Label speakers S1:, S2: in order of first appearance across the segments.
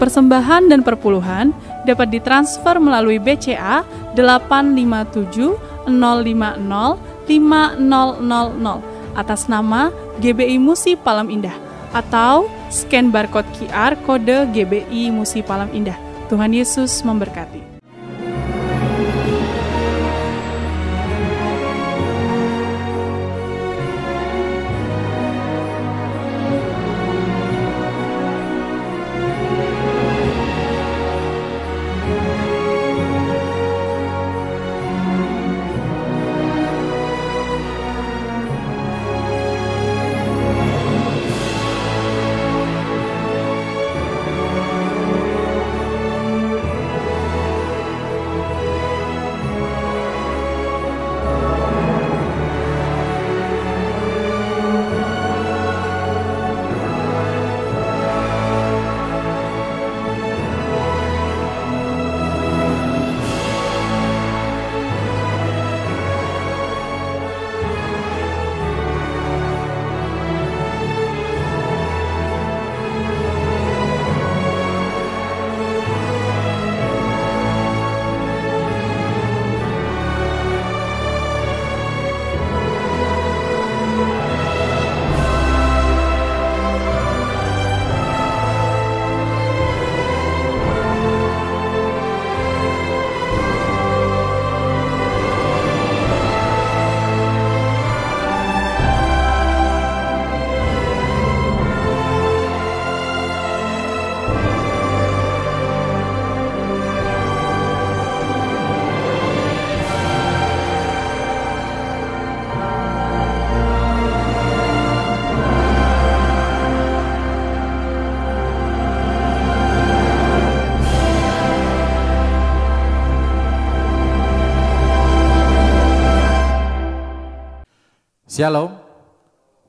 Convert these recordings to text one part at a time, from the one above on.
S1: Persembahan dan perpuluhan dapat ditransfer melalui BCA 857 050 5000 atas nama GBI Musi Palem Indah atau scan barcode QR kode GBI Musi Palem Indah. Tuhan Yesus memberkati.
S2: Shalom,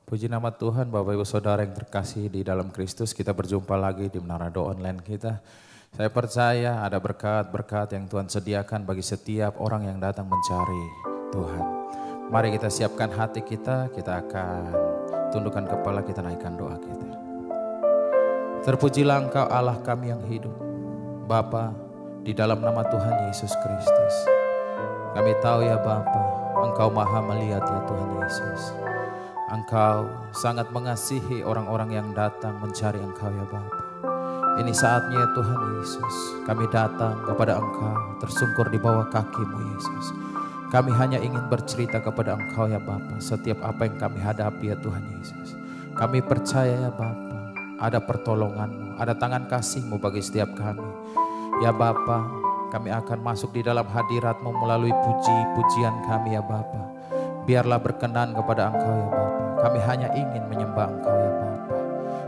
S2: puji nama Tuhan Bapak Ibu Saudara yang terkasih di dalam Kristus. Kita berjumpa lagi di Menara Doa Online kita. Saya percaya ada berkat-berkat yang Tuhan sediakan bagi setiap orang yang datang mencari Tuhan. Mari kita siapkan hati kita akan tundukkan kepala, kita naikkan doa kita. Terpujilah Engkau Allah kami yang hidup, Bapa, di dalam nama Tuhan Yesus Kristus. Kami tahu ya Bapa, Engkau maha melihat ya Tuhan Yesus. Engkau sangat mengasihi orang-orang yang datang mencari Engkau ya Bapa. Ini saatnya ya Tuhan Yesus, kami datang kepada Engkau tersungkur di bawah kaki-Mu Yesus. Kami hanya ingin bercerita kepada Engkau ya Bapa setiap apa yang kami hadapi ya Tuhan Yesus. Kami percaya ya Bapa, ada pertolongan-Mu, ada tangan kasih-Mu bagi setiap kami. Ya Bapa, kami akan masuk di dalam hadirat-Mu melalui puji-pujian kami ya Bapa. Biarlah berkenan kepada Engkau ya Bapa. Kami hanya ingin menyembah Engkau ya Bapa.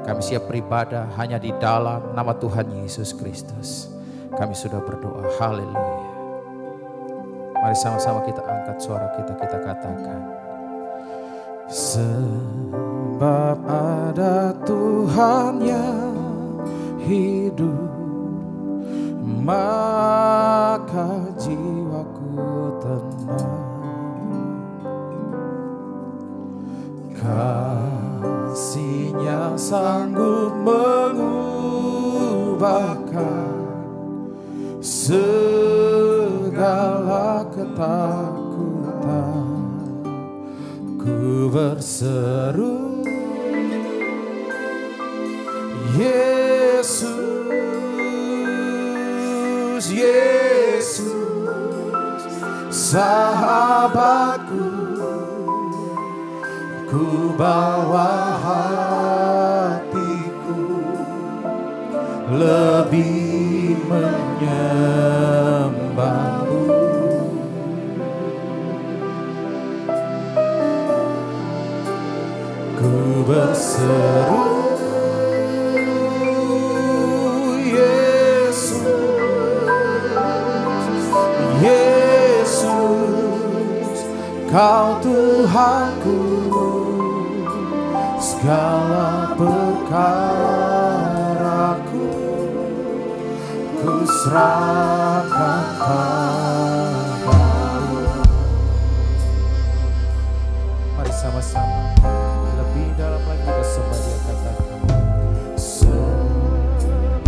S2: Kami siap beribadah hanya di dalam nama Tuhan Yesus Kristus. Kami sudah berdoa, haleluya. Mari sama-sama kita angkat suara kita katakan. Sebab ada Tuhan yang hidup, maka jiwaku tenang. Kasih-Nya sanggup mengubahkan segala ketakutan. Ku berseru, Yesus, Yesus, sahabatku, ku bawa hatiku lebih menyembah-Mu. Ku berseru, Kau Tuhanku, segala perkaraku ku serahkan padamu. Mari sama-sama lebih dalam lagi bersembah dia katakan. Sebab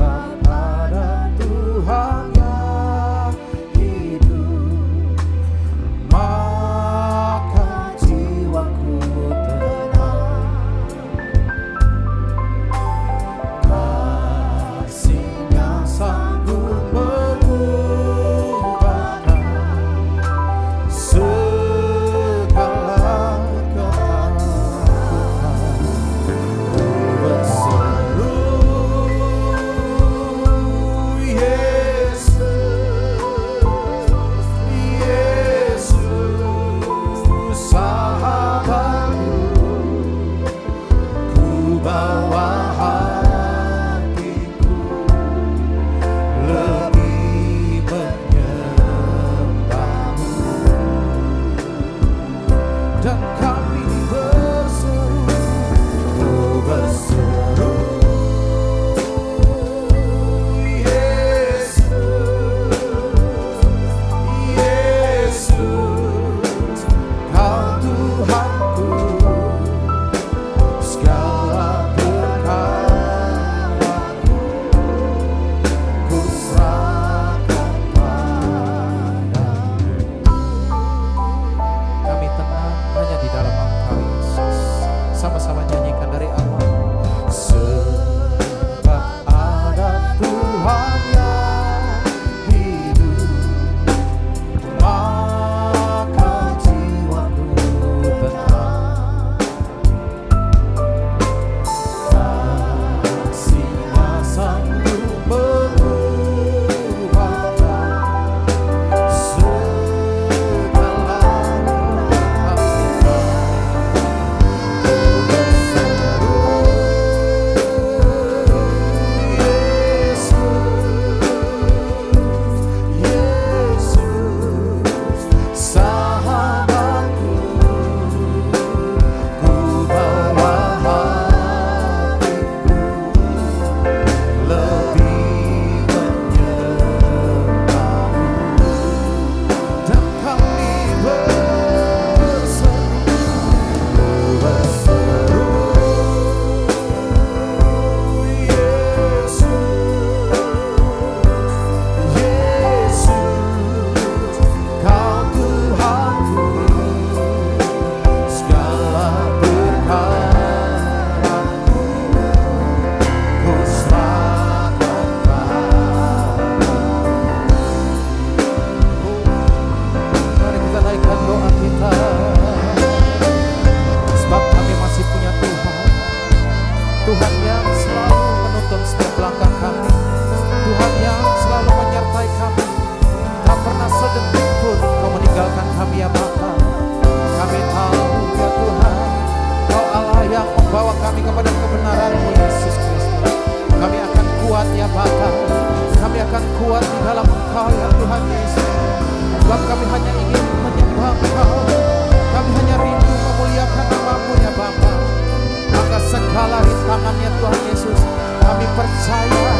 S2: percaya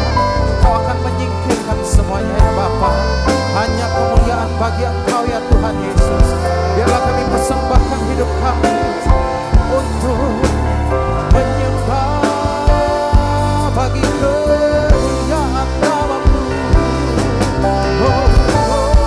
S2: Kau akan menyingkirkan semuanya ya Bapa. Hanya kemuliaan bagi Engkau ya Tuhan Yesus. Biarlah kami persembahkan hidup kami untuk menyembah bagi kemuliaan nama-Mu. Berseru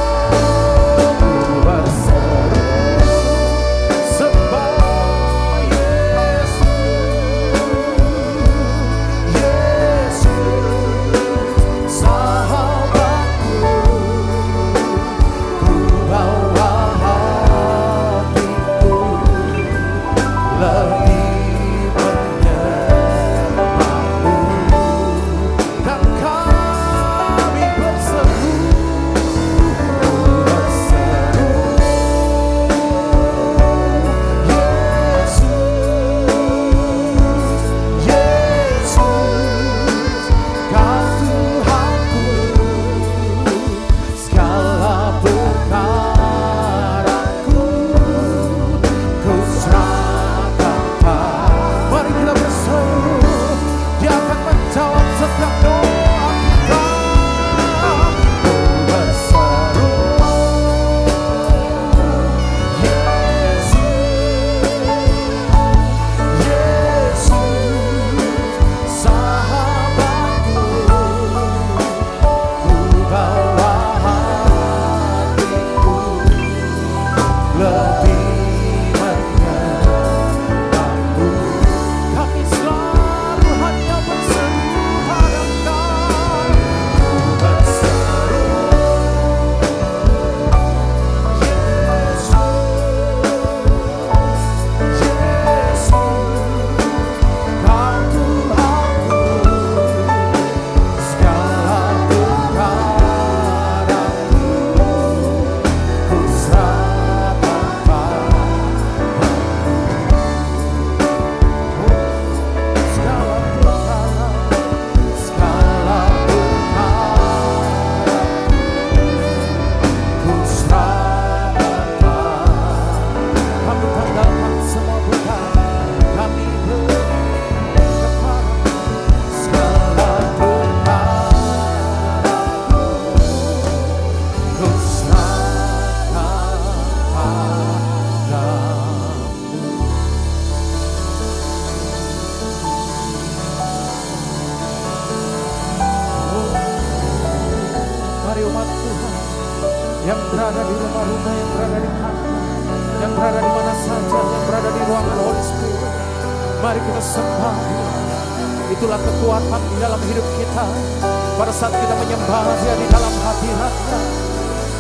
S2: sembah Itulah kekuatan di dalam hidup kita. Pada saat kita menyembah Dia di dalam hadirat-Nya,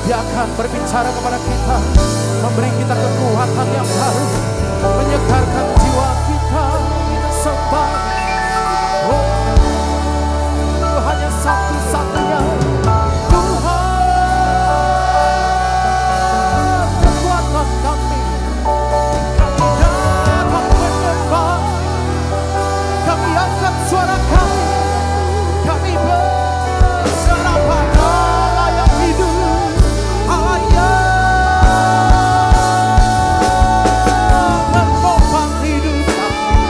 S2: Dia akan berbicara kepada kita, memberi kita kekuatan yang baru, menyegarkan jiwa kita. Kita sembah hanya satu-satunya Tuhan, kekuatan kami. Kami datang menyembah, kami angkat suara kami, kami berserah pada Allah yang hidup, Allah yang menopang hidup kami.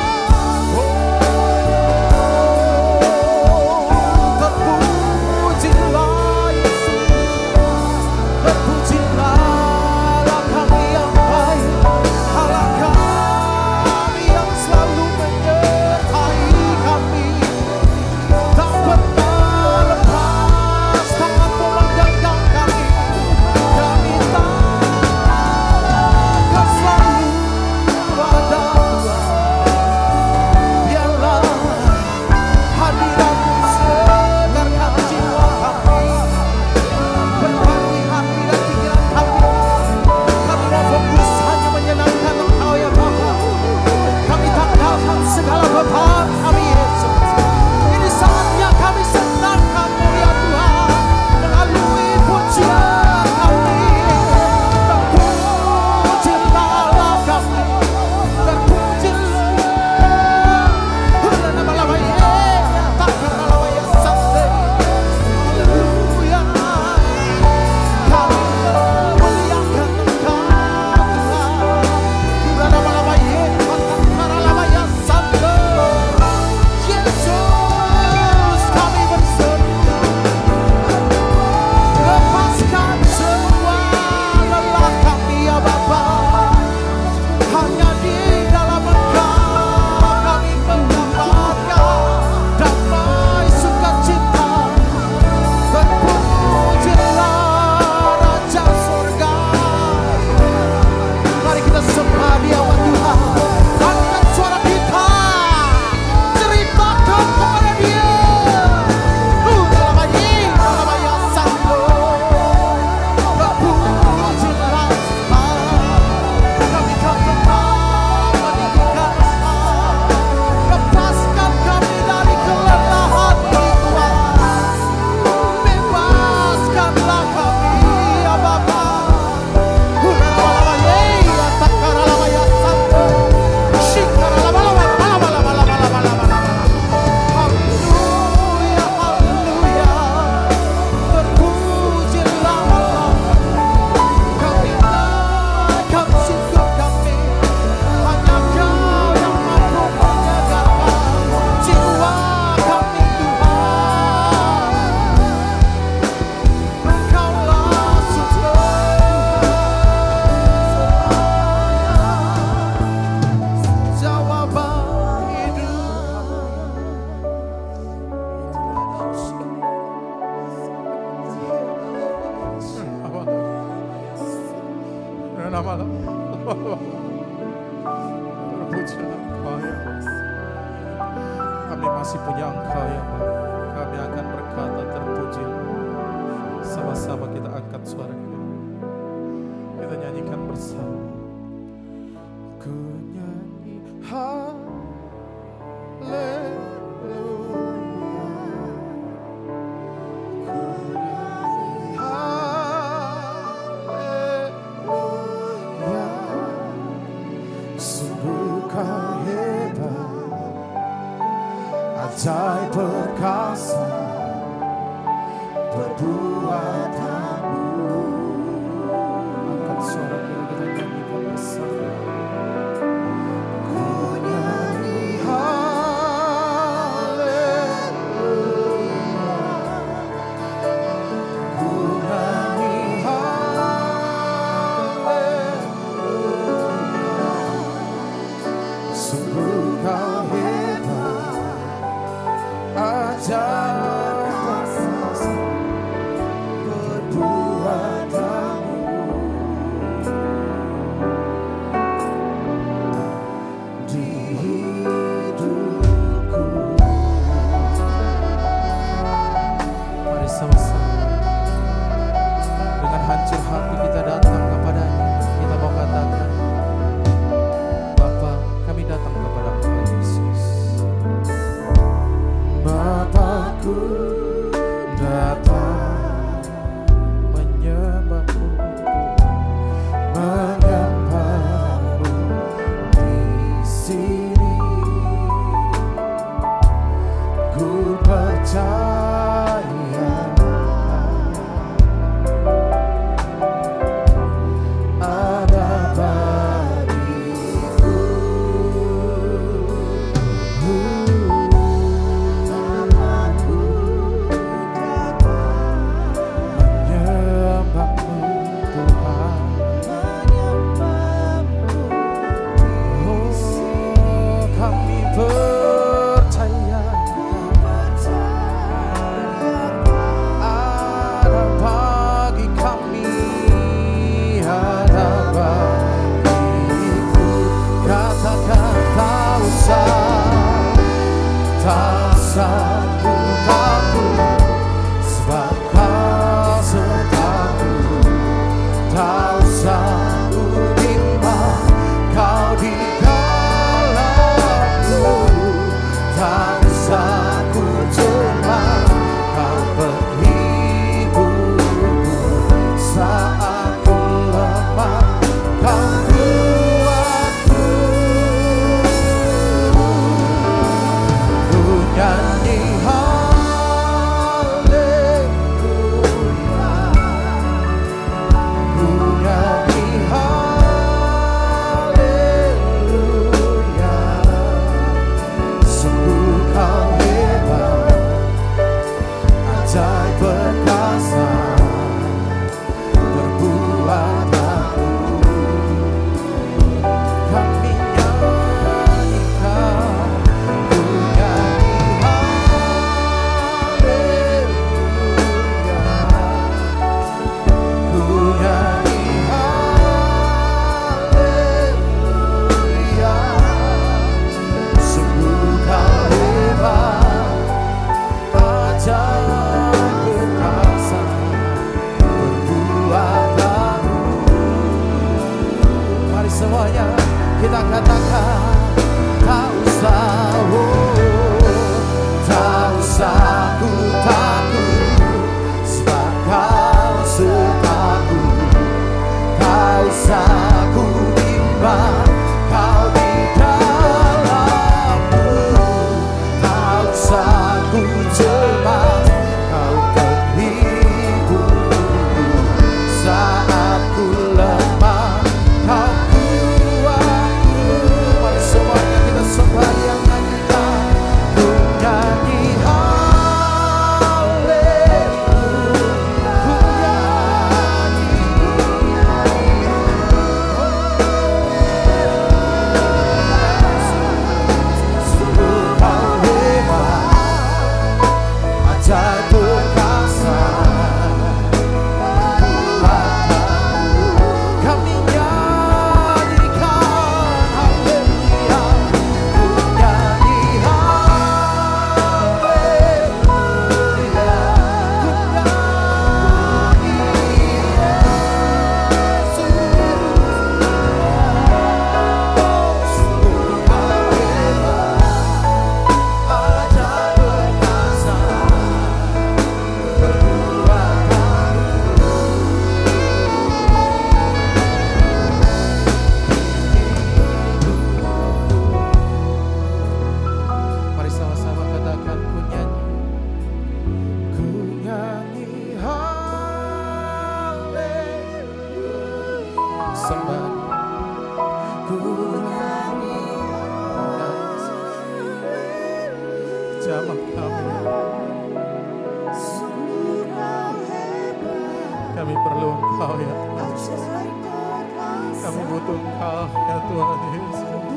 S3: Engkau ya Tuhan Yesus.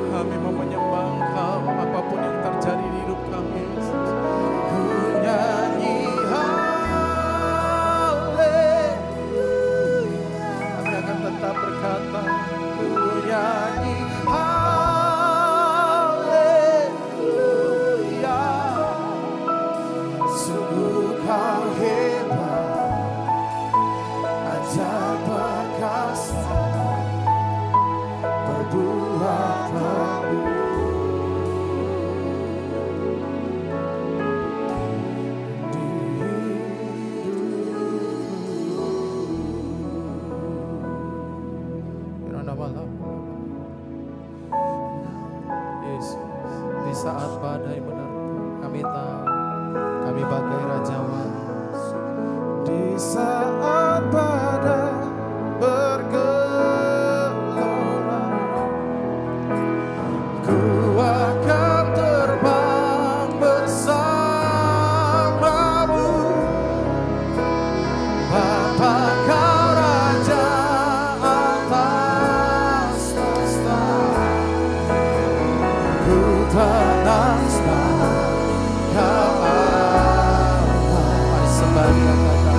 S3: Kami mau menyembah Engkau apapun yang terjadi di hidup kami Yesus. Ku nyanyi haleluya. Kami akan tetap berkata ku nyanyi haleluya. Sungguh Kau hebat, ajaib perkasa, berbuat baru. Yesus, di saat badai menerpa, kami tahu kami bagai Raja Wali. Di saat badai bergelora, ku akan terbang bersamamu. Bapa Kau Raja atas semesta, ku tenang sebab Kau Allah. Mari sembah kata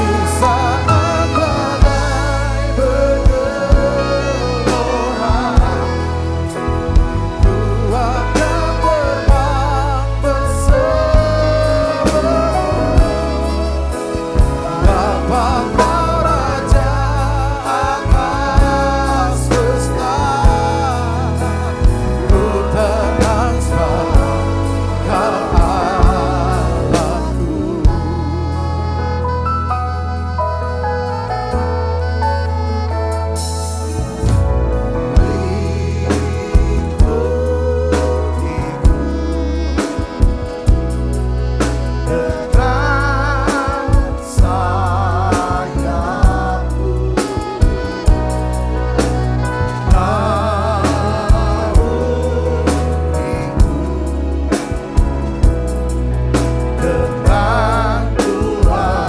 S3: di saat badai bergelora, ku akan terbang bersamamu. Bapa Kau Raja atas semesta, ku tenang sebab Kau Allahku. Dekat sayapmu, tentang kuasamu.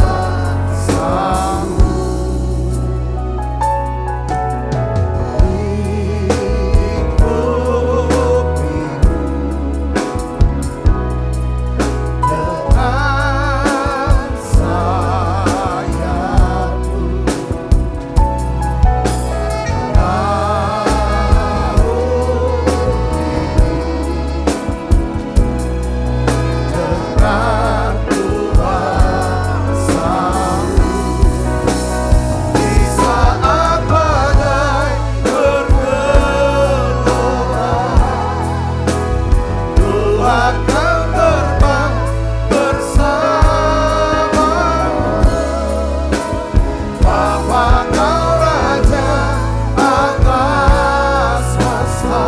S3: Dekat sayapmu, tentang kuasamu. Di saat badai bergelora, ku akan terbang bersamamu. Bapa Kau Raja atas semesta,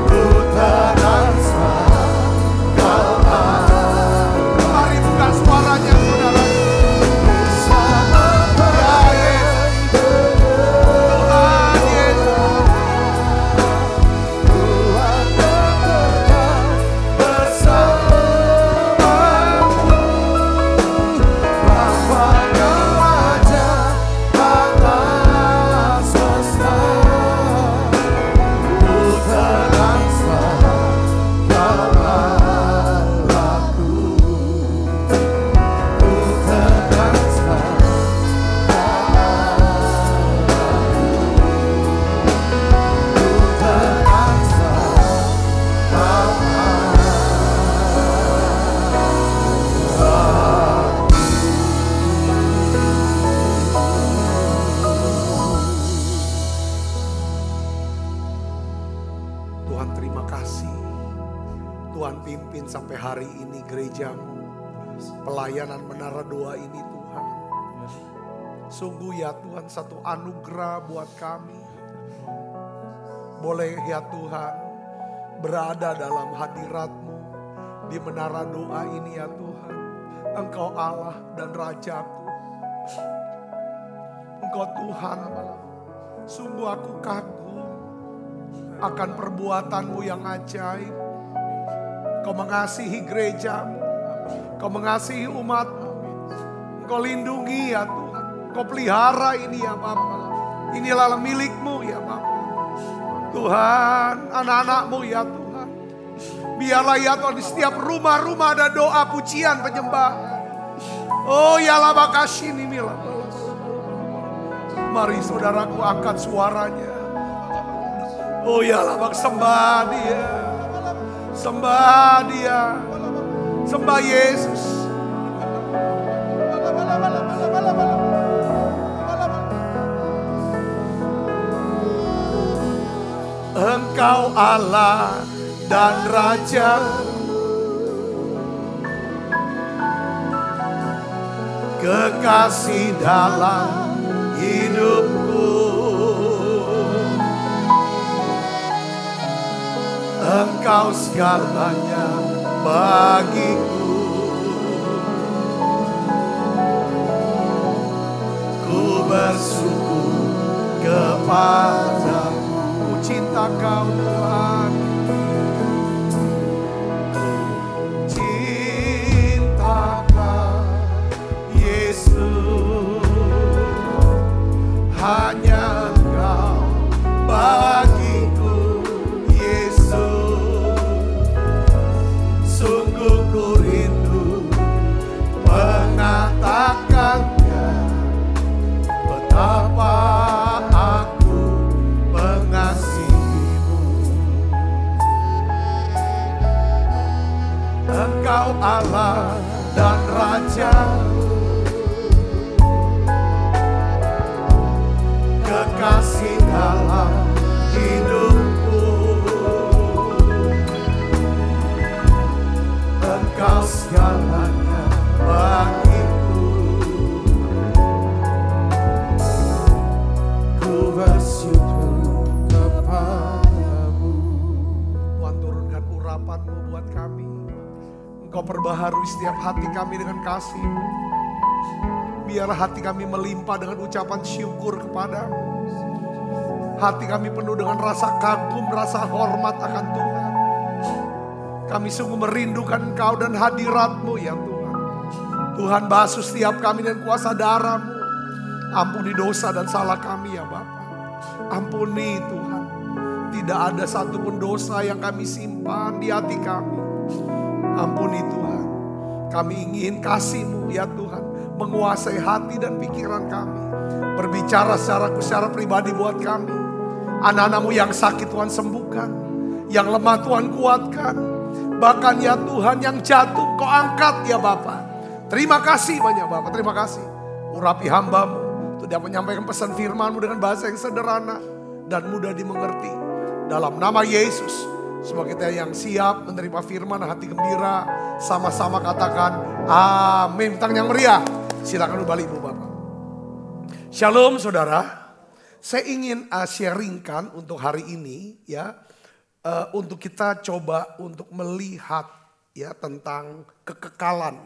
S3: ku tenang sebab Kau Allah. Mari buka suaranya saudara. Bersama badai Tuhan Yesus, ku akan terbang bersamamu. Bapa Kau Raja atas semesta, ku tenang sebab Kau Allahku. Ku tenang sebab Kau Allahku. Ku tenang sebab Kau Tuhan, terima kasih. Tuhan pimpin sampai hari ini gerejamu, pelayanan menara doa ini Tuhan. Sungguh ya Tuhan, satu anugerah buat kami. Boleh ya Tuhan berada dalam hadirat-Mu di menara doa ini ya Tuhan. Engkau Allah dan Rajaku. Engkau Tuhan, sungguh aku kagum akan perbuatan-Mu yang ajaib. Kau mengasihi gereja-Mu, Kau mengasihi umat-Mu, Engkau lindungi ya Tuhan. Engkau pelihara ini ya Bapa. Inilah milik-Mu ya Bapa. Tuhan, anak-anak-Mu ya Tuhan. Biarlah ya Tuhan di setiap rumah-rumah ada doa pujian penyembahan. Oh ya lama kasih ini mila. Mari saudaraku angkat suaranya. Oh ya lama sembah Dia. Sembah Dia. Sembah Yesus. Engkau Allah dan Raja, kekasih dalam hidupku. Engkau segalanya bagiku. Ku bersyukur kepadamu. Ku cinta Kau Tuhan. Cinta Kau Yesus. Hanya Engkau bagiku Yesus. Sungguh ku rindu mengatakannya, betapa aku mengasihimu. Engkau Allah dan Raja, kekasih dalam hidupku. Engkau segalanya bagiku. Ku bersyukur kepadamu. Tuhan, turunkan urapan-Mu buat kami. Engkau perbaharui setiap hati kami dengan kasih. Biar hati kami melimpah dengan ucapan syukur kepadamu. Hati kami penuh dengan rasa kagum, rasa hormat akan Tuhan. Kami sungguh merindukan Engkau dan hadirat-Mu ya Tuhan. Tuhan, basuh setiap kami dengan kuasa darah-Mu. Ampuni dosa dan salah kami ya Bapa. Ampuni Tuhan. Tidak ada satupun dosa yang kami simpan di hati kami. Ampuni Tuhan. Kami ingin kasih-Mu ya Tuhan menguasai hati dan pikiran kami. Berbicara secara pribadi buat kami. Anak-anak-Mu yang sakit Tuhan sembuhkan. Yang lemah Tuhan kuatkan. Bahkan ya Tuhan yang jatuh Kau angkat ya Bapa. Terima kasih banyak Bapa, terima kasih. Urapi hamba-Mu untuk dapat menyampaikan pesan firman-Mu dengan bahasa yang sederhana dan mudah dimengerti. Dalam nama Yesus, semoga kita yang siap menerima firman, hati gembira, sama-sama katakan amin. Tangan yang meriah. Silakan kembali Ibu Bapak. Shalom saudara. Saya ingin sharingkan untuk hari ini ya. Untuk kita coba untuk melihat ya tentang kekekalan.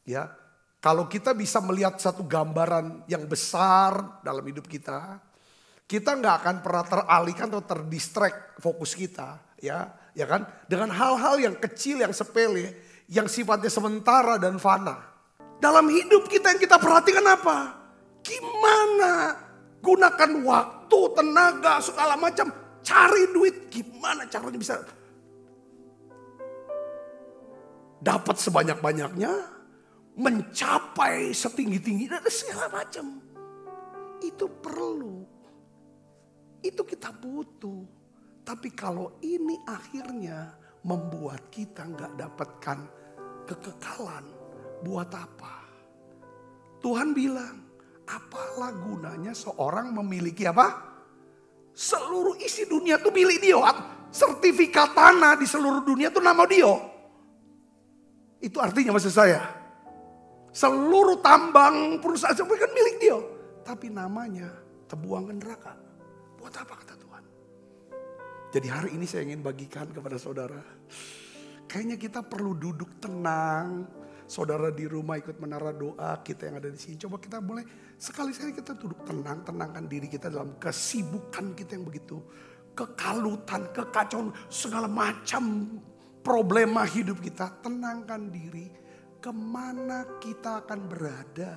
S3: Ya. Kalau kita bisa melihat satu gambaran yang besar dalam hidup kita nggak akan pernah teralihkan atau terdistract fokus kita. Ya kan? Dengan hal-hal yang kecil, yang sepele, yang sifatnya sementara dan fana. Dalam hidup kita yang kita perhatikan apa? Gimana gunakan waktu, tenaga, segala macam. Cari duit, gimana caranya bisa dapat sebanyak-banyaknya. Mencapai setinggi-tinggi dan segala macam. Itu perlu. Itu kita butuh. Tapi kalau ini akhirnya membuat kita nggak dapatkan kekekalan, buat apa? Tuhan bilang, apalah gunanya seorang memiliki apa? Seluruh isi dunia tuh milik dia. Sertifikat tanah di seluruh dunia tuh nama dia. Itu artinya maksud saya. Seluruh tambang perusahaan itu kan milik dia. Tapi namanya terbuang ke neraka. Buat apa kata Tuhan? Jadi hari ini saya ingin bagikan kepada saudara. Kayaknya kita perlu duduk tenang. Saudara di rumah ikut menara doa, kita yang ada di sini. Coba kita boleh sekali-sekali kita duduk tenang, tenangkan diri kita dalam kesibukan kita yang begitu. Kekalutan, kekacauan, segala macam problema hidup kita. Tenangkan diri, kemana kita akan berada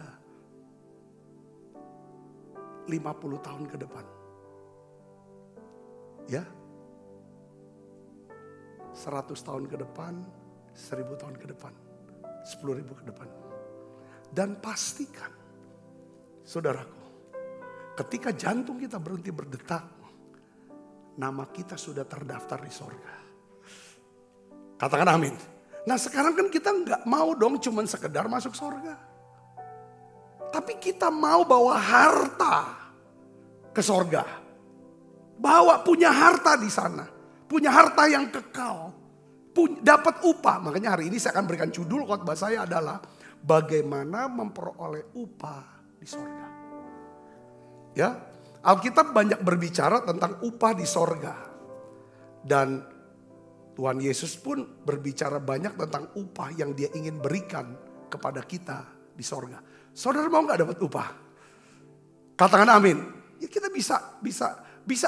S3: 50 tahun ke depan. Ya, 100 tahun ke depan, 1000 tahun ke depan, 10.000 ke depan. Dan pastikan, saudaraku, ketika jantung kita berhenti berdetak, nama kita sudah terdaftar di sorga. Katakan amin. Nah sekarang kan kita nggak mau dong cuman sekedar masuk sorga. Tapi kita mau bawa harta ke sorga. Punya harta di sana. Punya harta yang kekal. Dapat upah. Makanya hari ini saya akan berikan judul khotbah saya adalah bagaimana memperoleh upah di sorga. Ya, Alkitab banyak berbicara tentang upah di sorga. Dan Tuhan Yesus pun berbicara banyak tentang upah yang dia ingin berikan kepada kita di sorga. Saudara mau gak dapat upah? Katakan amin. Ya kita bisa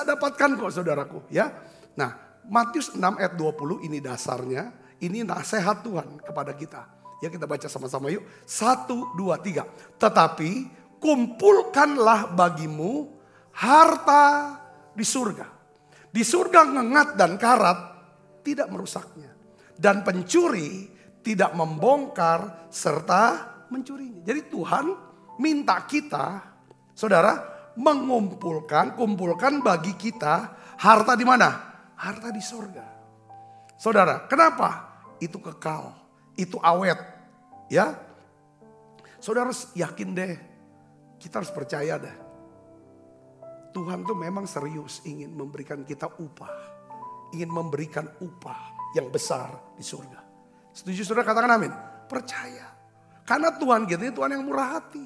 S3: dapatkan kok saudaraku ya. Nah Matius 6 ayat 20 ini dasarnya. Ini nasihat Tuhan kepada kita. Ya kita baca sama-sama yuk. 1, 2, 3. Tetapi kumpulkanlah bagimu harta di surga. Di surga ngengat dan karat tidak merusaknya. Dan pencuri tidak membongkar serta mencurinya. Jadi Tuhan minta kita, saudara, kumpulkan bagi kita harta di mana? Harta di surga. Saudara, kenapa? Itu kekal, itu awet. Ya, saudara yakin deh, kita harus percaya deh. Tuhan tuh memang serius ingin memberikan kita upah. Ingin memberikan upah yang besar di surga. Setuju saudara, katakan amin. Percaya. Karena Tuhan kita ini Tuhan yang murah hati.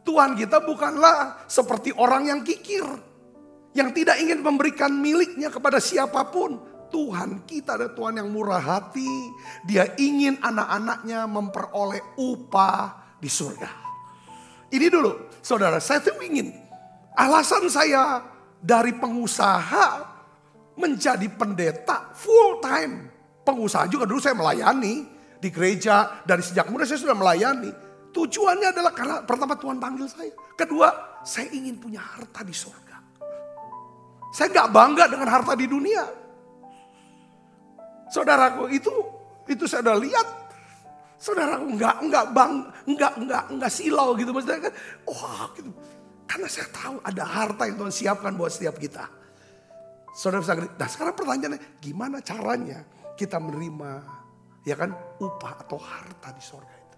S3: Tuhan kita bukanlah seperti orang yang kikir. Yang tidak ingin memberikan miliknya kepada siapapun. Tuhan kita adalah Tuhan yang murah hati. Dia ingin anak-anaknya memperoleh upah di surga. Ini dulu saudara, saya tuh ingin. Alasan saya dari pengusaha menjadi pendeta full time. Pengusaha juga dulu saya melayani di gereja. Dari sejak muda saya sudah melayani. Tujuannya adalah karena pertama Tuhan panggil saya. Kedua, saya ingin punya harta di surga. Saya gak bangga dengan harta di dunia. Saudaraku itu saya udah lihat. Saudaraku enggak silau gitu. Maksudnya kan, gitu. Karena saya tahu ada harta yang Tuhan siapkan buat setiap kita. Saudara bisa ngerti. Nah sekarang pertanyaannya gimana caranya kita menerima ya kan upah atau harta di surga itu.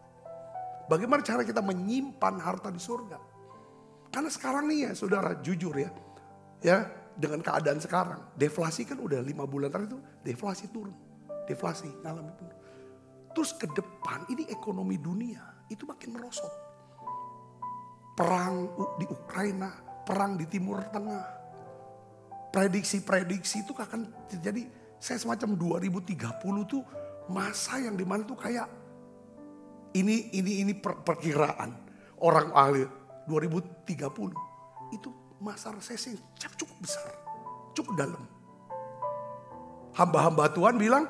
S3: Bagaimana cara kita menyimpan harta di surga. Karena sekarang nih ya saudara jujur ya. Ya dengan keadaan sekarang. Deflasi kan udah 5 bulan terakhir itu deflasi turun. Deflasi ngalami turun. Terus ke depan ini ekonomi dunia itu makin merosot. Perang di Ukraina, perang di Timur Tengah. Prediksi-prediksi itu akan terjadi. Saya semacam 2030 tuh masa yang dimana tuh kayak ini perkiraan orang ahli 2030 itu masa resesi yang cukup besar, cukup dalam. Hamba-hamba Tuhan bilang,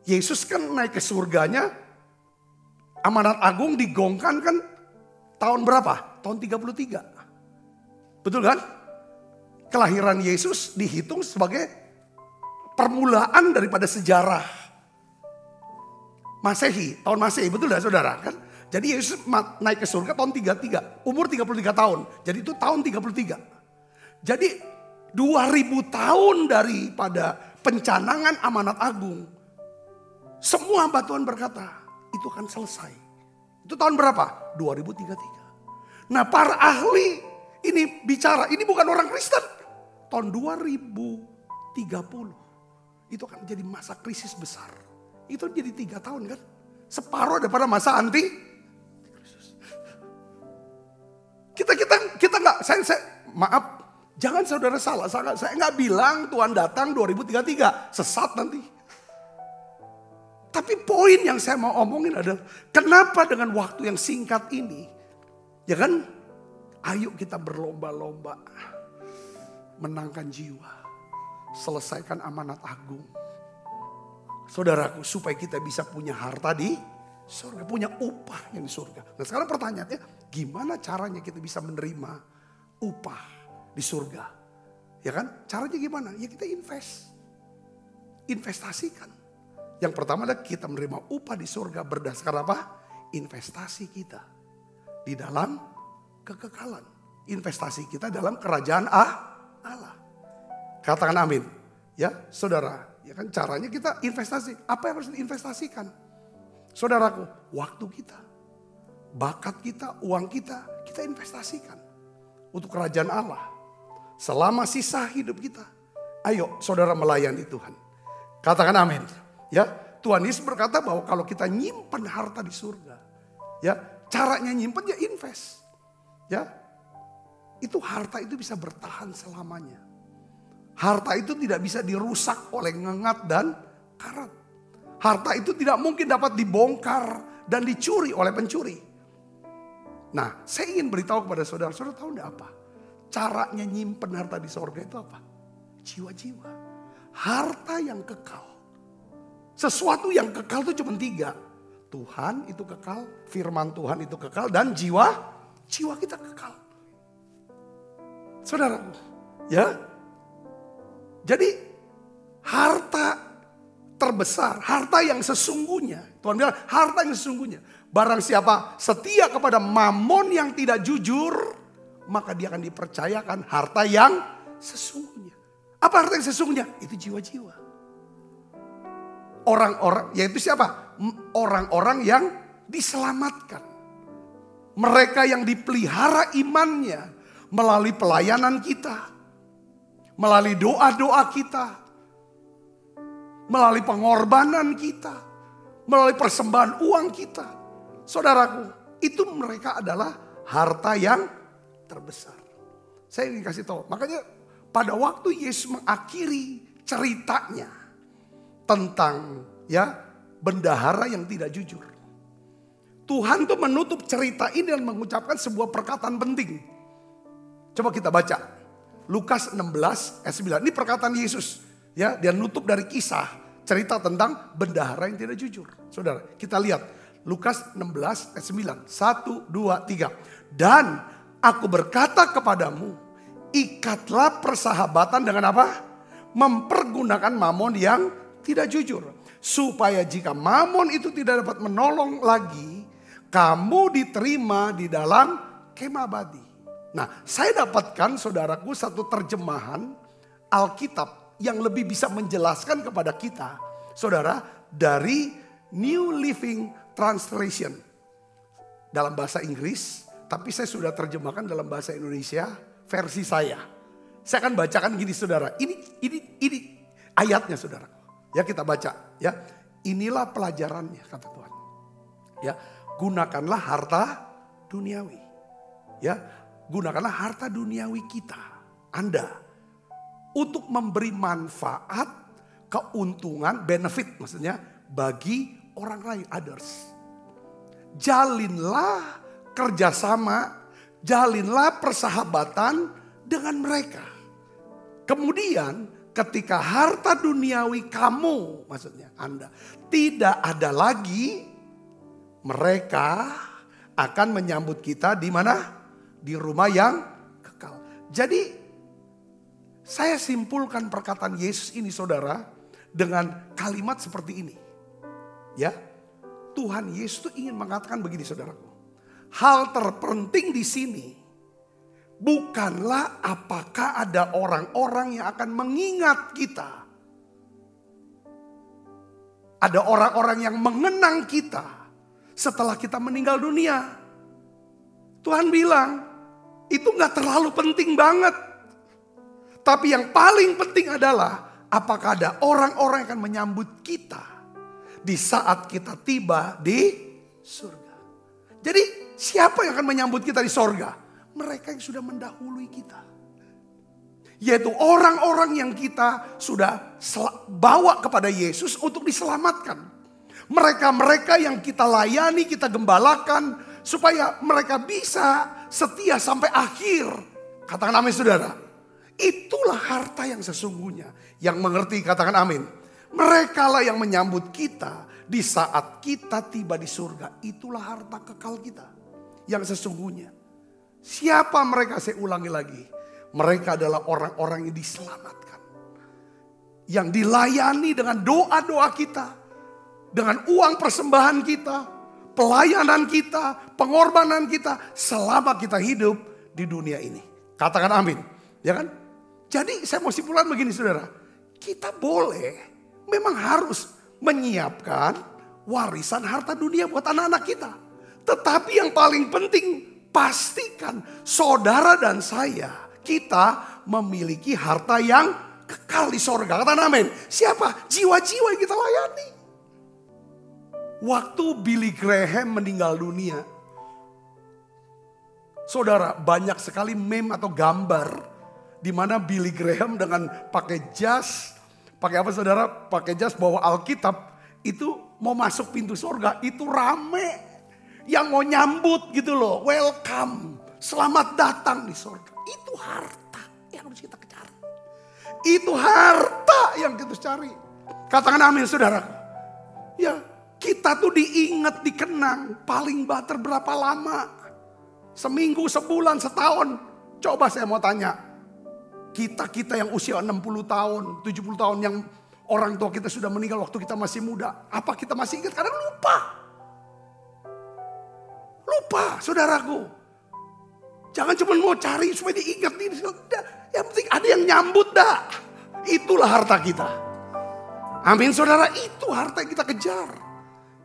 S3: Yesus kan naik ke surganya, amanat agung digongkan kan tahun berapa? Tahun 33. Betul kan? Kelahiran Yesus dihitung sebagai permulaan daripada sejarah Masehi, tahun Masehi, betul gak saudara? Kan? Jadi Yesus naik ke surga tahun 33, umur 33 tahun. Jadi itu tahun 33. Jadi 2000 tahun daripada pencanangan amanat agung. Semua hamba Tuhan berkata, itu akan selesai. Itu tahun berapa? 2033. Nah para ahli ini bicara, ini bukan orang Kristen. Tahun 2030 itu akan menjadi masa krisis besar. Itu jadi 3 tahun kan. Separuh daripada masa anti Kristus. Kita nggak, saya maaf, jangan saudara salah. Saya nggak bilang Tuhan datang 2033, sesat nanti. Tapi poin yang saya mau omongin adalah kenapa dengan waktu yang singkat ini, ya kan? Ayo kita berlomba-lomba menangkan jiwa, selesaikan amanat agung. Saudaraku, supaya kita bisa punya harta di surga, punya upah yang di surga. Nah sekarang pertanyaannya, gimana caranya kita bisa menerima upah di surga? Ya kan? Caranya gimana? Ya kita investasikan. Yang pertama adalah kita menerima upah di surga berdasarkan apa? Investasi kita di dalam kekekalan. Investasi kita dalam kerajaan Allah. Katakan amin. Ya, saudara. Ya kan caranya kita investasi. Apa yang harus diinvestasikan? Saudaraku, waktu kita, bakat kita, uang kita investasikan untuk kerajaan Allah. Selama sisa hidup kita. Ayo saudara melayani Tuhan. Katakan amin. Ya, Tuhan Yesus berkata bahwa kalau kita nyimpen harta di surga, ya, caranya nyimpen ya invest. Ya. Itu harta itu bisa bertahan selamanya. Harta itu tidak bisa dirusak oleh ngengat dan karat. Harta itu tidak mungkin dapat dibongkar dan dicuri oleh pencuri. Nah, saya ingin beritahu kepada saudara tahu enggak apa? Caranya nyimpen harta di surga itu apa? Jiwa-jiwa. Harta yang kekal. Sesuatu yang kekal itu cuma 3. Tuhan itu kekal, firman Tuhan itu kekal, dan jiwa kita kekal. Saudara, ya. Jadi harta terbesar, harta yang sesungguhnya. Tuhan bilang harta yang sesungguhnya. Barang siapa setia kepada mamon yang tidak jujur, maka dia akan dipercayakan harta yang sesungguhnya. Apa harta yang sesungguhnya? Itu jiwa-jiwa. Orang-orang, yaitu siapa? Orang-orang yang diselamatkan. Mereka yang dipelihara imannya melalui pelayanan kita. Melalui doa-doa kita. Melalui pengorbanan kita. Melalui persembahan uang kita. Saudaraku, itu mereka adalah harta yang terbesar. Saya ingin kasih tahu. Makanya pada waktu Yesus mengakhiri ceritanya tentang ya bendahara yang tidak jujur. Tuhan tuh menutup cerita ini dan mengucapkan sebuah perkataan penting. Coba kita baca. Lukas 16 ayat 9. Ini perkataan Yesus. Ya, dia nutup dari kisah cerita tentang bendahara yang tidak jujur. Saudara, kita lihat Lukas 16 ayat 9. 1, 2, 3. Dan aku berkata kepadamu, ikatlah persahabatan dengan apa? Mempergunakan mamon yang tidak jujur. Supaya jika mamon itu tidak dapat menolong lagi, kamu diterima di dalam kemah abadi. Nah, saya dapatkan saudaraku satu terjemahan Alkitab yang lebih bisa menjelaskan kepada kita, saudara, dari New Living Translation dalam bahasa Inggris, tapi saya sudah terjemahkan dalam bahasa Indonesia versi saya. Saya akan bacakan gini saudara, ini ayatnya saudara. Ya kita baca ya. Inilah pelajarannya kata Tuhan. Ya, gunakanlah harta duniawi. Ya, gunakanlah harta duniawi kita, Anda, untuk memberi manfaat, keuntungan, benefit maksudnya bagi orang lain, others. Jalinlah kerjasama, jalinlah persahabatan dengan mereka. Kemudian ketika harta duniawi kamu, maksudnya Anda, tidak ada lagi, mereka akan menyambut kita di mana? Di rumah yang kekal. Jadi saya simpulkan perkataan Yesus ini saudara dengan kalimat seperti ini. Ya, Tuhan Yesus itu ingin mengatakan begini saudaraku. Hal terpenting di sini bukanlah apakah ada orang-orang yang akan mengingat kita. Ada orang-orang yang mengenang kita setelah kita meninggal dunia. Tuhan bilang itu gak terlalu penting banget. Tapi yang paling penting adalah apakah ada orang-orang yang akan menyambut kita di saat kita tiba di surga. Jadi siapa yang akan menyambut kita di surga? Mereka yang sudah mendahului kita. Yaitu orang-orang yang kita sudah bawa kepada Yesus untuk diselamatkan. Mereka-mereka yang kita layani, kita gembalakan. Supaya mereka bisa setia sampai akhir. Katakan amin saudara. Itulah harta yang sesungguhnya. Yang mengerti katakan amin. Merekalah yang menyambut kita di saat kita tiba di surga. Itulah harta kekal kita yang sesungguhnya. Siapa mereka? Saya ulangi lagi. Mereka adalah orang-orang yang diselamatkan. Yang dilayani dengan doa-doa kita. Dengan uang persembahan kita. Pelayanan kita. Pengorbanan kita. Selama kita hidup di dunia ini. Katakan amin. Ya kan? Jadi saya mau simpulkan begini saudara. Kita boleh, memang harus menyiapkan warisan harta dunia buat anak-anak kita. Tetapi yang paling penting, pastikan saudara dan saya, kita memiliki harta yang kekal di sorga. Katakan amin. Siapa? Jiwa-jiwa yang kita layani. Waktu Billy Graham meninggal dunia, saudara, banyak sekali meme atau gambar di mana Billy Graham dengan pakai jas, pakai apa saudara? Pakai jas bawa Alkitab, itu mau masuk pintu surga, itu rame. Yang mau nyambut gitu loh, welcome, selamat datang di surga. Itu harta yang harus kita kejar. Itu harta yang kita cari. Katakan amin saudara. Ya, kita tuh diingat, dikenang paling banter berapa lama? Seminggu, sebulan, setahun. Coba saya mau tanya. Kita yang usia 60 tahun, 70 tahun yang orang tua kita sudah meninggal waktu kita masih muda. Apa kita masih ingat? Kadang lupa. Lupa saudaraku. Jangan cuma mau cari supaya diingat. Yang penting ada yang nyambut dah. Itulah harta kita. Amin saudara, itu harta yang kita kejar.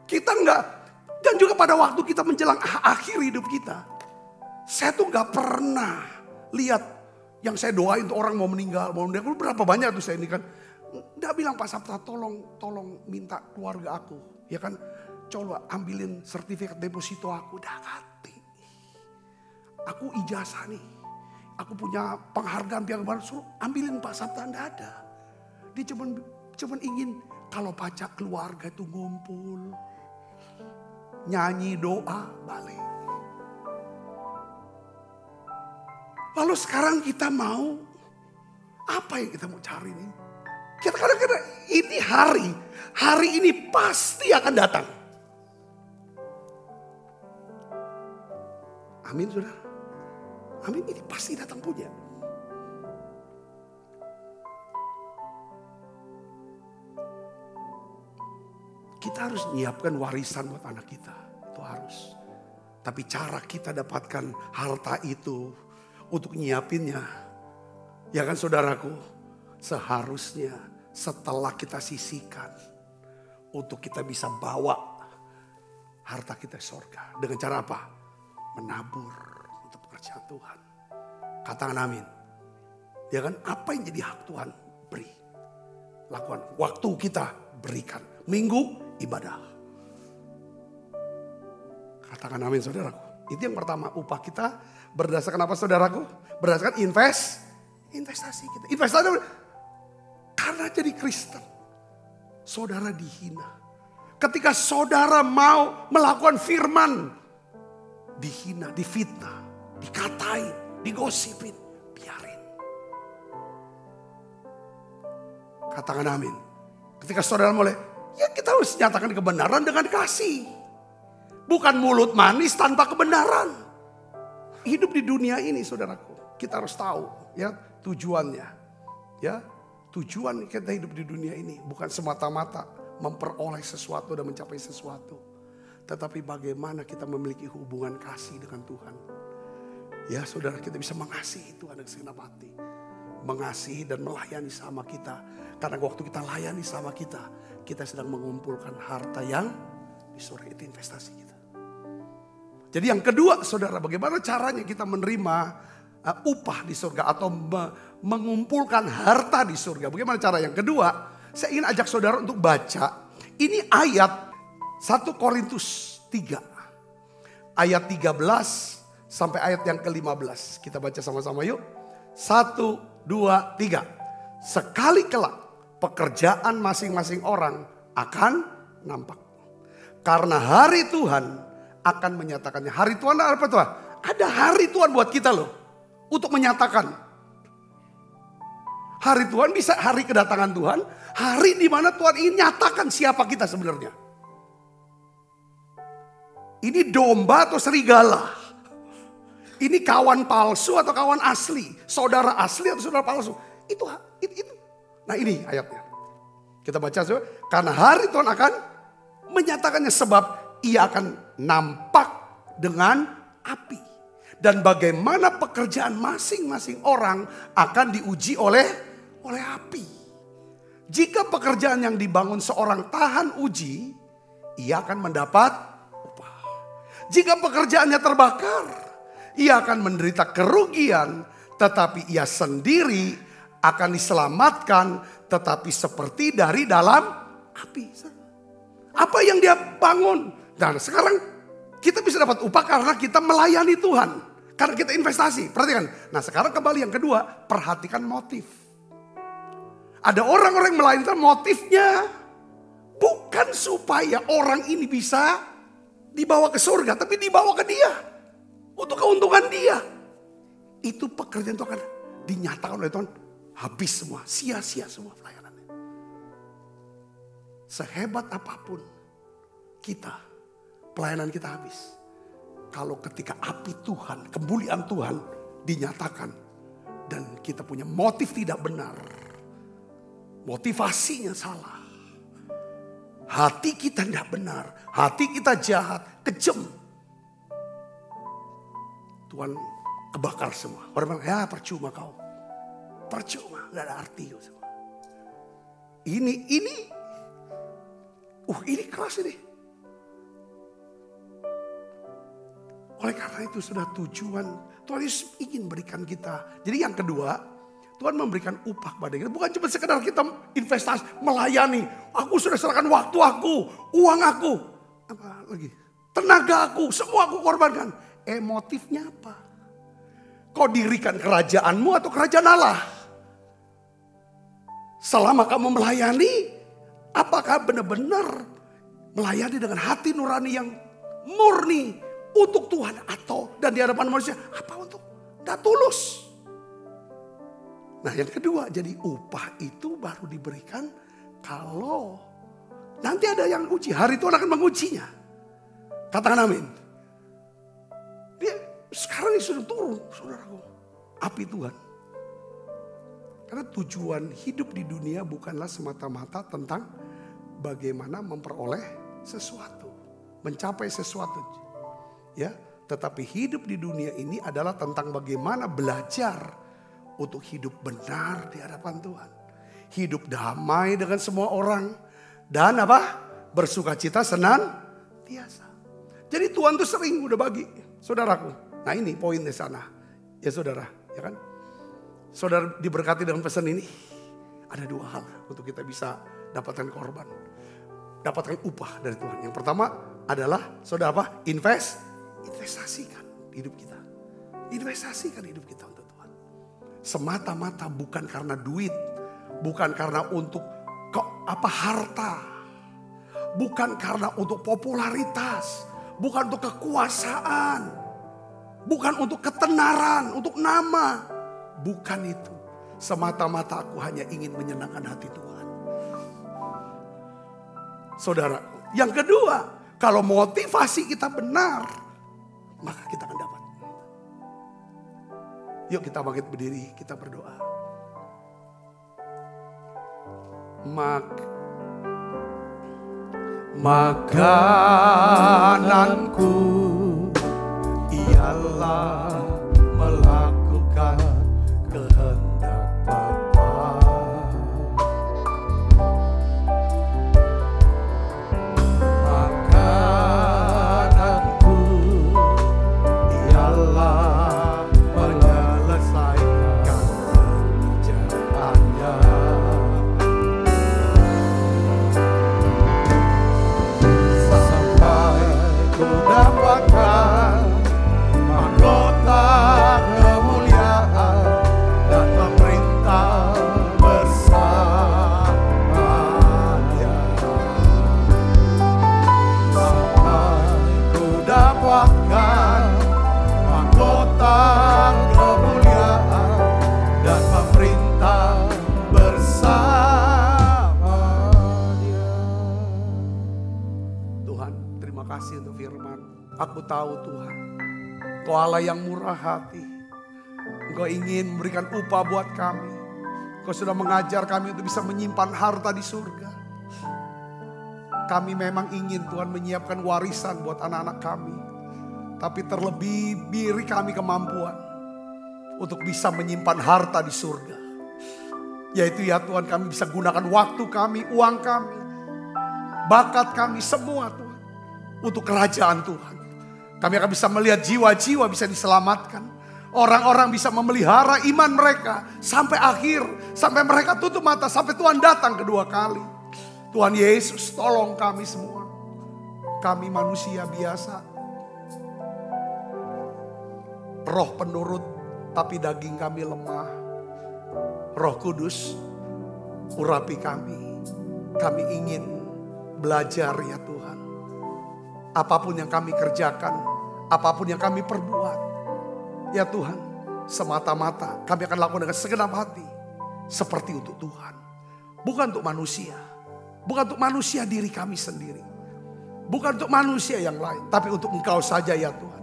S3: Kita enggak, dan juga pada waktu kita menjelang akhir hidup kita. Saya tuh enggak pernah lihat yang saya doain untuk orang mau meninggal. Berapa banyak tuh saya ini kan. Enggak bilang Pak Sabta tolong minta keluarga aku. Ya kan, coba ambilin sertifikat deposito aku. Dah ganti. Aku ijazah nih. Aku punya penghargaan pihak baru. Suruh ambilin Pak Sabta, enggak ada. Dia cuman ingin kalau pajak keluarga itu ngumpul. Nyanyi doa balik. Lalu sekarang kita mau, apa yang kita mau cari nih? Kita kadang-kadang ini hari ini pasti akan datang. Amin saudara. Amin, ini pasti datang punya. Kita harus menyiapkan warisan buat anak kita. Itu harus. Tapi cara kita dapatkan harta itu, untuk nyiapinnya, ya kan saudaraku, seharusnya setelah kita sisihkan untuk kita bisa bawa harta kita ke surga. Dengan cara apa? Menabur untuk pekerjaan Tuhan. Katakan amin. Ya kan, apa yang jadi hak Tuhan beri. Lakukan. Waktu kita berikan. Minggu ibadah. Katakan amin saudaraku. Itu yang pertama, upah kita berdasarkan apa saudaraku? Berdasarkan investasi kita. Investasi karena jadi Kristen. Saudara dihina. Ketika saudara mau melakukan firman, dihina, difitnah, dikatain, digosipin, biarin. Katakan amin. Ketika saudara mulai, ya kita harus nyatakan kebenaran dengan kasih. Bukan mulut manis tanpa kebenaran. Hidup di dunia ini saudaraku, kita harus tahu ya tujuannya. Ya, tujuan kita hidup di dunia ini bukan semata-mata memperoleh sesuatu dan mencapai sesuatu. Tetapi bagaimana kita memiliki hubungan kasih dengan Tuhan. Ya saudara, kita bisa mengasihi Tuhan dengan segenap hati. Mengasihi dan melayani sama kita. Karena waktu kita layani sama kita, kita sedang mengumpulkan harta yang di surga. Itu investasi kita. Jadi yang kedua saudara, bagaimana caranya kita menerima upah di surga atau mengumpulkan harta di surga. Bagaimana cara yang kedua? Saya ingin ajak saudara untuk baca. Ini ayat 1 Korintus 3. Ayat 13 sampai ayat yang ke-15. Kita baca sama-sama yuk. 1, 2, 3. Sekali kelak pekerjaan masing-masing orang akan nampak. Karena hari Tuhan akan menyatakannya. Hari Tuhan apa Tuhan? Ada hari Tuhan buat kita loh. Untuk menyatakan. Hari Tuhan bisa hari kedatangan Tuhan, hari di mana Tuhan ingin nyatakan siapa kita sebenarnya. Ini domba atau serigala? Ini kawan palsu atau kawan asli? Saudara asli atau saudara palsu? Itu. Nah ini ayatnya. Kita baca saja. Karena hari Tuhan akan menyatakannya sebab ia akan nampak dengan api. Dan bagaimana pekerjaan masing-masing orang akan diuji oleh api. Jika pekerjaan yang dibangun seorang tahan uji, ia akan mendapat upah. Jika pekerjaannya terbakar, ia akan menderita kerugian, tetapi ia sendiri akan diselamatkan, tetapi seperti dari dalam api. Apa yang dia bangun? Dan sekarang kita bisa dapat upah karena kita melayani Tuhan. Karena kita investasi. Perhatikan. Nah sekarang kembali yang kedua. Perhatikan motif. Ada orang-orang yang melayani Tuhan, motifnya bukan supaya orang ini bisa dibawa ke surga. Tapi dibawa ke dia. Untuk keuntungan dia. Itu pekerjaan itu akan dinyatakan oleh Tuhan. Habis semua, sia-sia semua pelayanannya. Sehebat apapun kita, pelayanan kita habis. Kalau ketika api Tuhan, kemuliaan Tuhan dinyatakan. Dan kita punya motif tidak benar. Motivasinya salah. Hati kita tidak benar. Hati kita jahat, kejam. Tuhan kebakar semua. Orang bilang, ya percuma kau. Percuma, gak ada arti. Ini keras ini. Oleh karena itu sudah tujuan Tuhan Yesus ingin berikan kita. Jadi yang kedua, Tuhan memberikan upah pada kita. Bukan cuma sekedar kita investasi, melayani. Aku sudah serahkan waktu aku, uang aku. Apa lagi? Tenaga aku, semua aku korbankan. Motifnya apa? Kau dirikan kerajaanmu atau kerajaan Allah? Selama kamu melayani, apakah benar-benar melayani dengan hati nurani yang murni untuk Tuhan atau dan di hadapan manusia? Apa untuk tidak tulus? Nah yang kedua, jadi upah itu baru diberikan kalau nanti ada yang uji. Hari Tuhan akan mengujinya. Katakan amin. Dia sekarang ini sudah turun, saudaraku. Api Tuhan. Karena tujuan hidup di dunia bukanlah semata-mata tentang bagaimana memperoleh sesuatu. Mencapai sesuatu. Ya, tetapi hidup di dunia ini adalah tentang bagaimana belajar untuk hidup benar di hadapan Tuhan. Hidup damai dengan semua orang. Dan bersukacita senantiasa. Jadi Tuhan tuh sering udah bagi, saudaraku. Nah ini poin di sana. Ya saudara, ya kan? Saudara diberkati dengan pesan ini. Ada dua hal untuk kita bisa dapatkan korban. Dapatkan upah dari Tuhan. Yang pertama adalah saudara investasikan hidup kita. Investasikan hidup kita untuk Tuhan. Semata-mata bukan karena duit. Bukan karena untuk harta. Bukan karena untuk popularitas. Bukan untuk kekuasaan. Bukan untuk ketenaran, untuk nama. Bukan itu. Semata-mata aku hanya ingin menyenangkan hati Tuhan. Saudara, yang kedua, kalau motivasi kita benar, maka kita akan dapat. Yuk kita bangkit berdiri, kita berdoa. Makananku ialah melakukan kehendak Bapa. Makananku ialah menyelesaikan pekerjaannya. Sampai ku dapatkan mahkota kasih untuk firman. Aku tahu Tuhan, Engkau Allah yang murah hati. Engkau ingin memberikan upah buat kami. Engkau sudah mengajar kami untuk bisa menyimpan harta di surga. Kami memang ingin Tuhan menyiapkan warisan buat anak-anak kami. Tapi terlebih beri kami kemampuan untuk bisa menyimpan harta di surga. Yaitu ya Tuhan, kami bisa gunakan waktu kami, uang kami, bakat kami, semua Tuhan, untuk kerajaan Tuhan. Kami akan bisa melihat jiwa-jiwa bisa diselamatkan. Orang-orang bisa memelihara iman mereka sampai akhir. Sampai mereka tutup mata, sampai Tuhan datang kedua kali. Tuhan Yesus, tolong kami semua. Kami manusia biasa. Roh penurut, tapi daging kami lemah. Roh Kudus, urapi kami. Kami ingin belajar ya Tuhan. Apapun yang kami kerjakan, apapun yang kami perbuat, ya Tuhan, semata-mata kami akan lakukan dengan segenap hati. Seperti untuk Tuhan. Bukan untuk manusia. Bukan untuk manusia diri kami sendiri. Bukan untuk manusia yang lain. Tapi untuk Engkau saja ya Tuhan.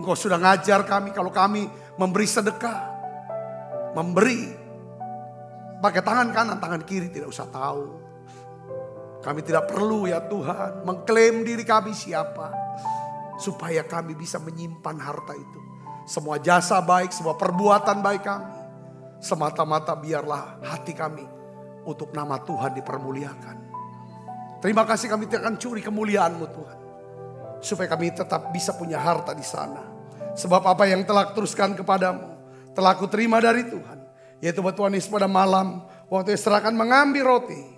S3: Engkau sudah ngajar kami kalau kami memberi sedekah. Memberi. Pakai tangan kanan, tangan kiri tidak usah tahu. Kami tidak perlu ya Tuhan mengklaim diri kami siapa. Supaya kami bisa menyimpan harta itu. Semua jasa baik, semua perbuatan baik kami. Semata-mata biarlah hati kami untuk nama Tuhan dipermuliakan. Terima kasih kami tidak akan curi kemuliaan-Mu Tuhan. Supaya kami tetap bisa punya harta di sana. Sebab apa yang telah teruskan kepadamu telah aku terima dari Tuhan. Yaitu bahwa Tuhan Yesus pada malam waktu serahkan mengambil roti.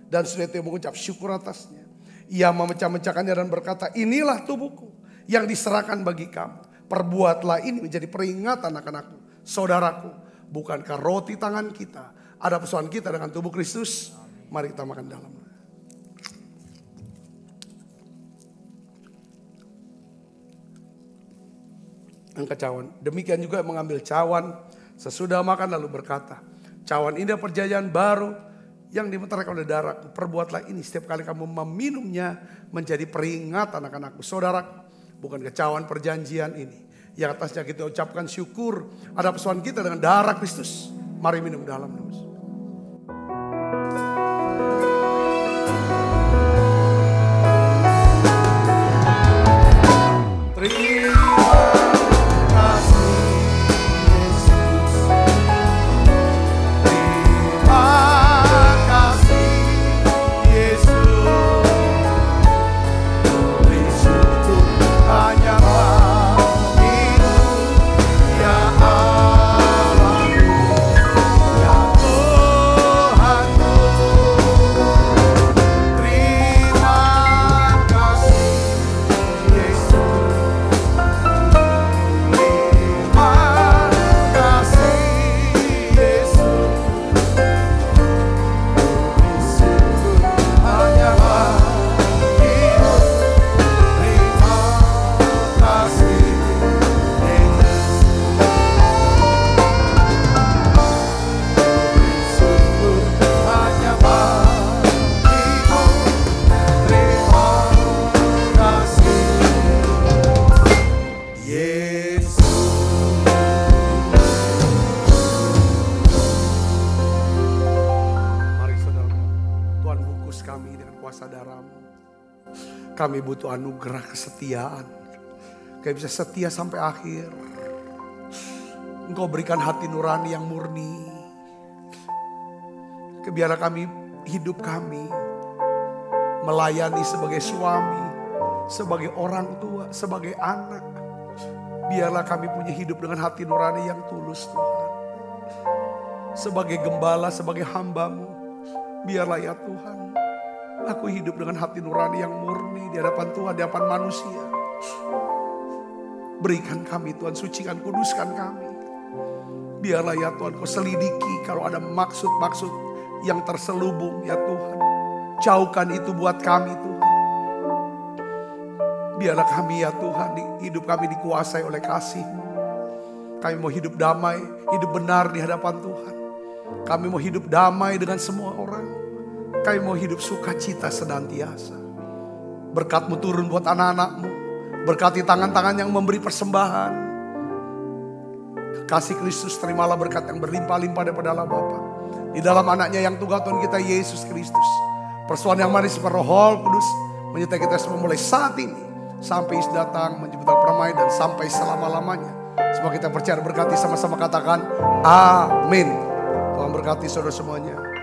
S3: Dan sudah itu mengucap syukur atasnya. Ia memecah-mecahkannya dan berkata, inilah tubuhku yang diserahkan bagi kamu. Perbuatlah ini menjadi peringatan akan aku. Saudaraku, bukankah roti tangan kita ada persoalan kita dengan tubuh Kristus? Mari kita makan dalam. Angkat cawan. Demikian juga mengambil cawan sesudah makan lalu berkata, cawan ini perjanjian baru yang dimeteraikan oleh darahku. Perbuatlah ini setiap kali kamu meminumnya menjadi peringatan akan aku. Saudaraku, bukan cawan perjanjian ini yang atasnya kita ucapkan syukur ada persoalan kita dengan darah Kristus. Mari minum dalam. Kami butuh anugerah kesetiaan. Kami bisa setia sampai akhir. Engkau berikan hati nurani yang murni. Biarlah kami, hidup kami melayani sebagai suami, sebagai orang tua, sebagai anak. Biarlah kami punya hidup dengan hati nurani yang tulus Tuhan. Sebagai gembala, sebagai hamba-Mu. Biarlah ya Tuhan, aku hidup dengan hati nurani yang murni di hadapan Tuhan, di hadapan manusia. Berikan kami Tuhan, sucikan, kuduskan kami. Biarlah ya Tuhan, Kau selidiki kalau ada maksud-maksud yang terselubung ya Tuhan. Jauhkan itu buat kami Tuhan. Biarlah kami ya Tuhan, hidup kami dikuasai oleh kasih-Mu. Kami mau hidup damai, hidup benar di hadapan Tuhan. Kami mau hidup damai dengan semua orang. Kami mau hidup sukacita senantiasa. Berkat-Mu turun buat anak-anak-Mu. Berkati tangan-tangan yang memberi persembahan. Kasih Kristus, terimalah berkat yang berlimpah-limpah daripada Allah Bapa. Di dalam anaknya yang tunggal Tuhan kita Yesus Kristus. Persoalan yang manis Roh Kudus menyertai kita semua mulai saat ini. Sampai Yesus datang menjemput permai dan sampai selama-lamanya. Semua kita percaya berkati sama-sama katakan amin. Tuhan berkati saudara semuanya.